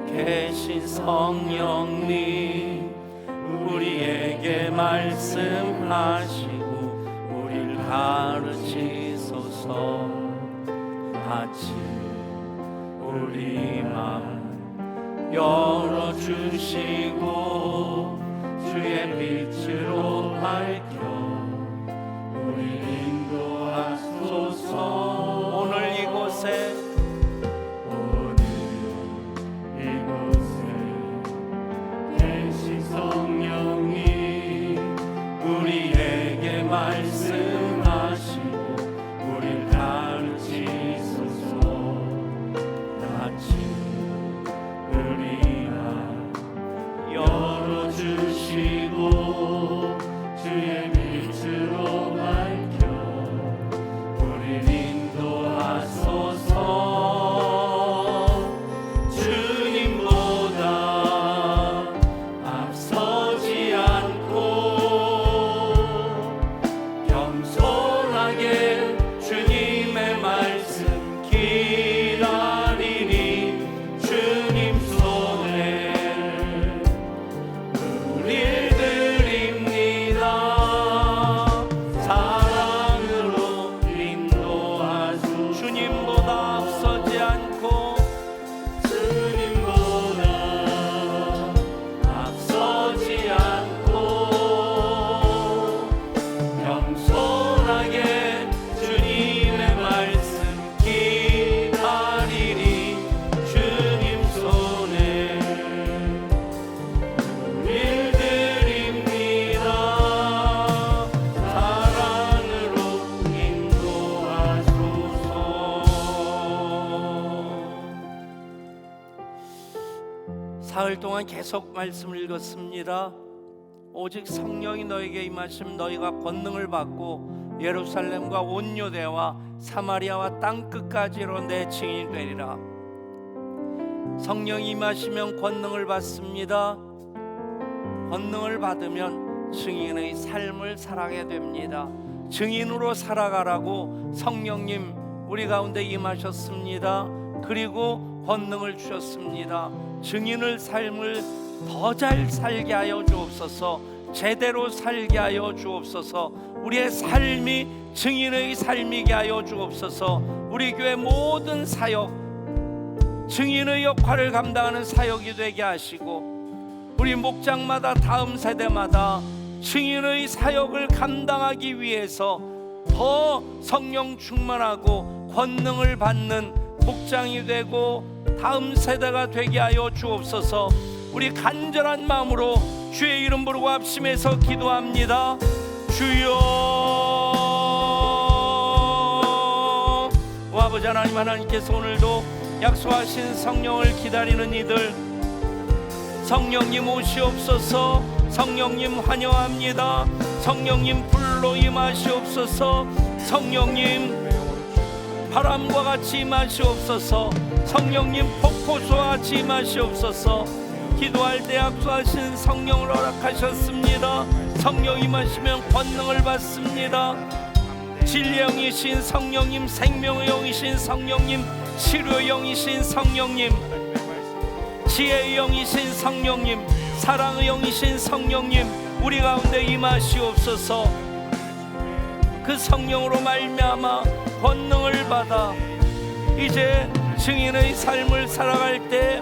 C: 계신 성령님, 우리에게 말씀하시고 우리를 가르치소서. 같이 우리 마음 열어주시고 주의 빛으로 밝혀 우리 인도하소서. 오늘 이곳에 성령이 우리에게 말씀하시고 우리를 가르치소서. 같이 우리 마음 열어주시고 주의 빛으로 밝혀 우리를 인도하소서. 사흘 동안 계속 말씀을 읽었습니다. 오직 성령이 너에게 임하시면 너희가 권능을 받고 예루살렘과 온 유대와 사마리아와 땅 끝까지로 내 증인이 되리라. 성령이 임하시면 권능을 받습니다. 권능을 받으면 증인의 삶을 살아가게 됩니다. 증인으로 살아가라고 성령님 우리 가운데 임하셨습니다. 그리고 권능을 주셨습니다. 증인의 삶을 더 잘 살게 하여 주옵소서. 제대로 살게 하여 주옵소서. 우리의 삶이 증인의 삶이게 하여 주옵소서. 우리 교회 모든 사역, 증인의 역할을 감당하는 사역이 되게 하시고, 우리 목장마다 다음 세대마다 증인의 사역을 감당하기 위해서 더 성령 충만하고 권능을 받는 목장이 되고 다음 세대가 되게 하여 주옵소서. 우리 간절한 마음으로 주의 이름 부르고 합심해서 기도합니다. 주여. 아버지 하나님, 하나님께서 오늘도 약속하신 성령을 기다리는 이들, 성령님 오시옵소서. 성령님 환영합니다. 성령님 불로 임하시옵소서. 성령님 바람과 같이 임하시옵소서. 성령님 폭포수와 같이 임하시옵소서. 기도할 때 약속하신 성령을 허락하셨습니다. 성령 임하시면 권능을 받습니다. 진리의 영이신 성령님, 생명의 영이신 성령님, 치료의 영이신 성령님, 지혜의 영이신 성령님, 사랑의 영이신 성령님, 우리 가운데 임하시옵소서. 그 성령으로 말미암아 권능을 받아 이제 증인의 삶을 살아갈 때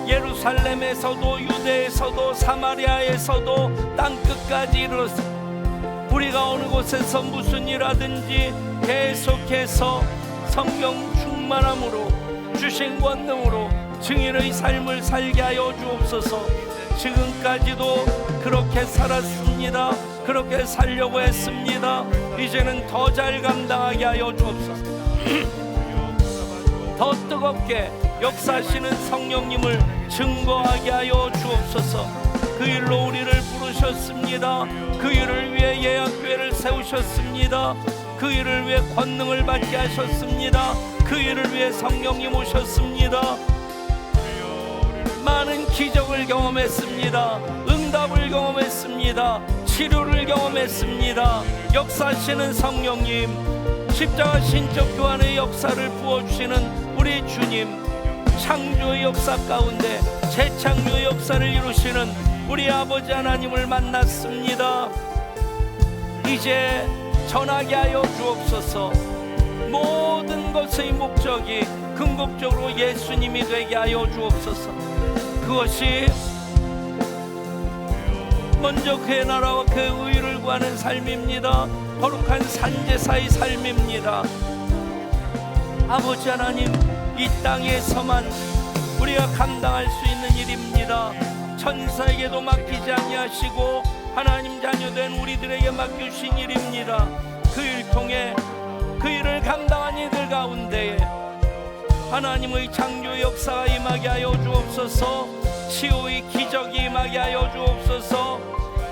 C: 예루살렘에서도 유대에서도 사마리아에서도 땅끝까지 이르렀습니다. 우리가 어느 곳에서 무슨 일 하든지 계속해서 성령 충만함으로 주신 권능으로 증인의 삶을 살게 하여 주옵소서. 지금까지도 그렇게 살았습니다. 그렇게 살려고 했습니다. 이제는 더 잘 감당하게 하여 주옵소서. 더 뜨겁게 역사하시는 성령님을 증거하게 하여 주옵소서. 그 일로 우리를 부르셨습니다. 그 일을 위해 예약교회를 세우셨습니다. 그 일을 위해 권능을 받게 하셨습니다. 그 일을 위해 성령님 오셨습니다. 많은 기적을 경험했습니다. 응답을 경험했습니다. 치료를 경험했습니다. 역사하시는 성령님, 십자가 신적 교환의 역사를 부어주시는 우리 주님, 창조의 역사 가운데 재창조의 역사를 이루시는 우리 아버지 하나님을 만났습니다. 이제 전하게 하여 주옵소서. 모든 것의 목적이 궁극적으로 예수님이 되게 하여 주옵소서. 그것이 먼저 그의 나라와 그의 의를 구하는 삶입니다. 거룩한 산제사의 삶입니다. 아버지 하나님, 이 땅에서만 우리가 감당할 수 있는 일입니다. 천사에게도 맡기지 아니하시고 하나님 자녀된 우리들에게 맡기신 일입니다. 그 일 통해 그 일을 감당한 이들 가운데에 하나님의 창조의 역사가 임하게 하여 주옵소서. 치유의 기적이 임하게 하여 주옵소서.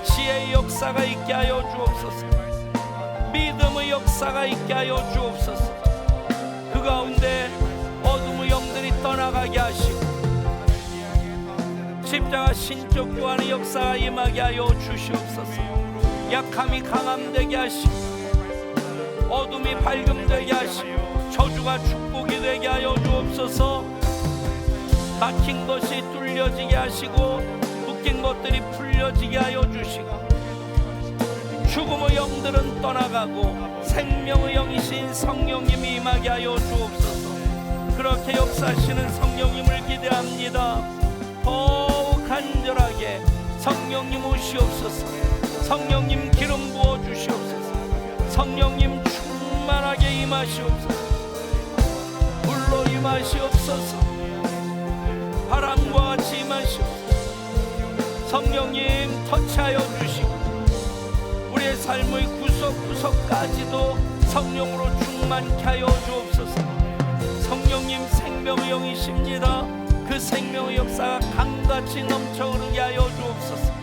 C: 지혜의 역사가 있게 하여 주옵소서. 믿음의 역사가 있게 하여 주옵소서. 그 가운데 어둠의 영들이 떠나가게 하시고 십자가 신적 교환의 역사가 임하게 하여 주시옵소서. 약함이 강함되게 하시고 어둠이 밝음되게 하시고 저주가 축복이 되게 하여 주옵소서. 막힌 것이 뚫려지게 하시고 묶인 것들이 풀려지게 하여 주시고 죽음의 영들은 떠나가고 생명의 영이신 성령님이 임하게 하여 주옵소서. 그렇게 역사하시는 성령님을 기대합니다. 더욱 간절하게 성령님 오시옵소서. 성령님 기름 부어 주시옵소서. 성령님 충만하게 임하시옵소서. 불로 임하시옵소서. 바람과 같이 임하시옵소서. 성령님 터치하여 주시고 우리의 삶의 구석구석까지도 성령으로 충만케 하여 주옵소서. 성령님 생명의 영이십니다. 그 생명의 역사가 강같이 넘쳐 흐르게 하여 주옵소서.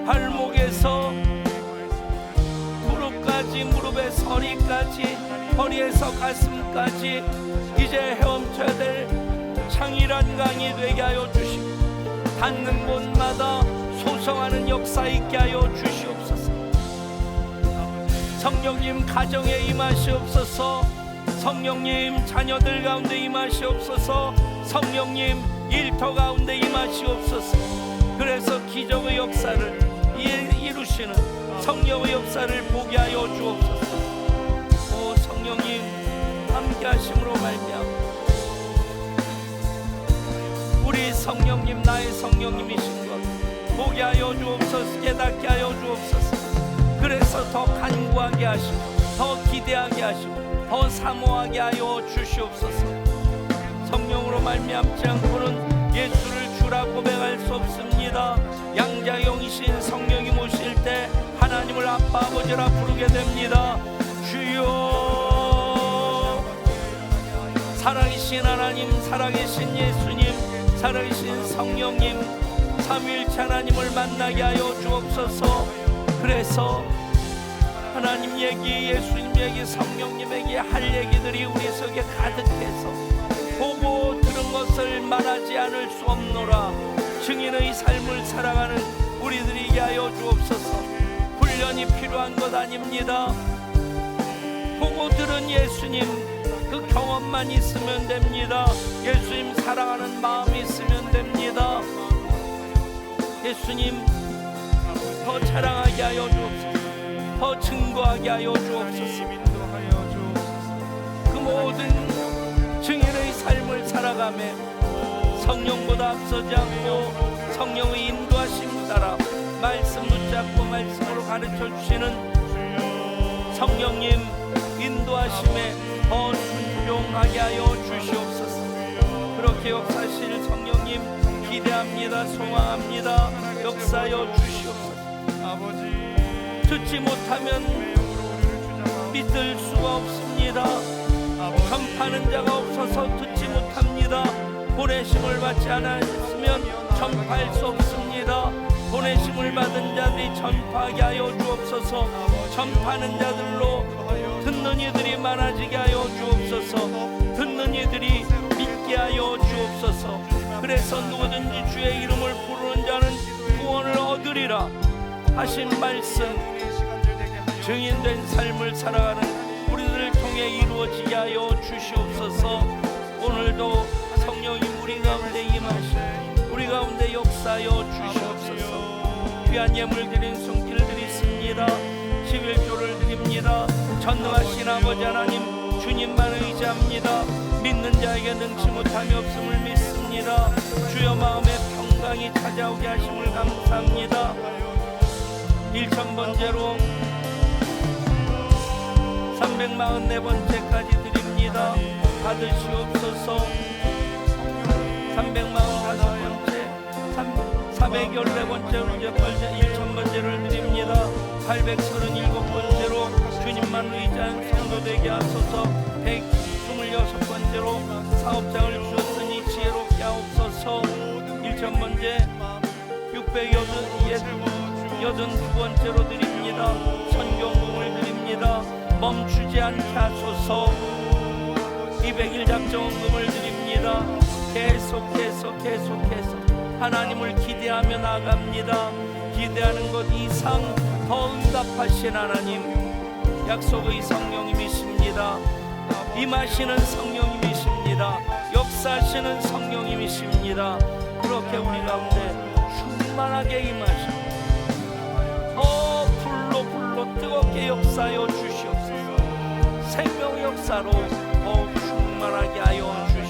C: 발목에서 무릎까지, 무릎에서 허리까지, 허리에서 가슴까지 이제 헤엄쳐야 될 창일한 강이 되게 하여 주시고 닿는 곳마다 소성하는 역사 있게 하여 주시옵소서. 성령님 가정에 임하시옵소서. 성령님 자녀들 가운데 임하시옵소서. 성령님 일터 가운데 임하시옵소서. 그래서 기적의 역사를 이루시는 성령의 역사를 보게 하여 주옵소서. 성령님이신 것 보게 하여 주옵소서. 깨닫게 하여 주옵소서. 그래서 더 간구하게 하시고 더 기대하게 하시고 더 사모하게 하여 주시옵소서. 성령으로 말미암지 않고는 예수를 주라 고백할 수 없습니다. 양자영이신 성령이 오실 때 하나님을 아빠 아버지라 부르게 됩니다. 주여, 살아계신 하나님, 살아계신 예수님, 살아계신 성령님, 삼위일체 하나님을 만나게 하여 주옵소서. 그래서 하나님 얘기, 예수님 얘기, 성령님 얘기 할 얘기들이 우리 속에 가득해서 보고 들은 것을 말하지 않을 수 없노라. 증인의 삶을 살아가는 우리들이게 하여 주옵소서. 훈련이 필요한 것 아닙니다. 보고 들은 예수님 그 경험만 있으면 됩니다. 예수님 사랑하는 마음이 있으면 됩니다. 예수님 더 자랑하게 하여 주옵소서. 더 증거하게 하여 주옵소서. 그 모든 증인의 삶을 살아가며 성령보다 앞서지 않고 성령의 인도하심 따라 말씀 붙잡고 말씀으로 가르쳐 주시는 성령님 인도하심에 더 순종하게 하여 주시옵소서. 그렇게 역사하실 성령님 기대합니다. 소망합니다. 역사하여 주시옵소서. 듣지 못하면 믿을 수가 없습니다. 전파하는 자가 없어서 듣지 못합니다. 보내심을 받지 않았으면 전파할 수 없습니다. 보내심을 받은 자들이 전파하게 하여 주옵소서. 전파하는 자들로 듣는 이들이 많아지게 하여 주옵소서. 듣는 이들이 믿게 하여 주옵소서. 그래서 누구든지 주의 이름을 부르는 자는 구원을 얻으리라 하신 말씀, 증인된 삶을 살아가는 우리들을 통해 이루어지게 하여 주시옵소서. 오늘도 성령님 우리 가운데 임하시고 우리 가운데 역사하여 주시옵소서. 귀한 예물 드린 손길 드리십니다. 11조를 드립니다. 전능하신 아버지 하나님, 주님만 의지합니다. 믿는 자에게 능치 못함이 없음을 믿습니다. 주여 마음에 평강이 찾아오게 하심을 감사합니다. 1000번째로 344번째까지 드립니다. 받으시옵소서. 345번째, 414번째로 이제 1000번째를 드립니다. 837번째로 주님만 의지한 성도 되게 하소서. 126번째로 사업장을 주셨으니 지혜롭게 하옵소서. 1000번째 682번째로 드립니다. 선경금을 드립니다. 멈추지 않게 하소서. 200일 작정금을 드립니다. 계속해서 하나님을 기대하며 나갑니다. 기대하는 것 이상 더 응답하신 하나님, 약속의 성령님이십니다. 임하시는 성령님이십니다. 역사하시는 성령님이십니다. 그렇게 우리 가운데 충만하게 임하시고 불로 뜨겁게 역사하여 주시옵소서. 생명 역사로 더욱 충만하게 하여 주시옵소서.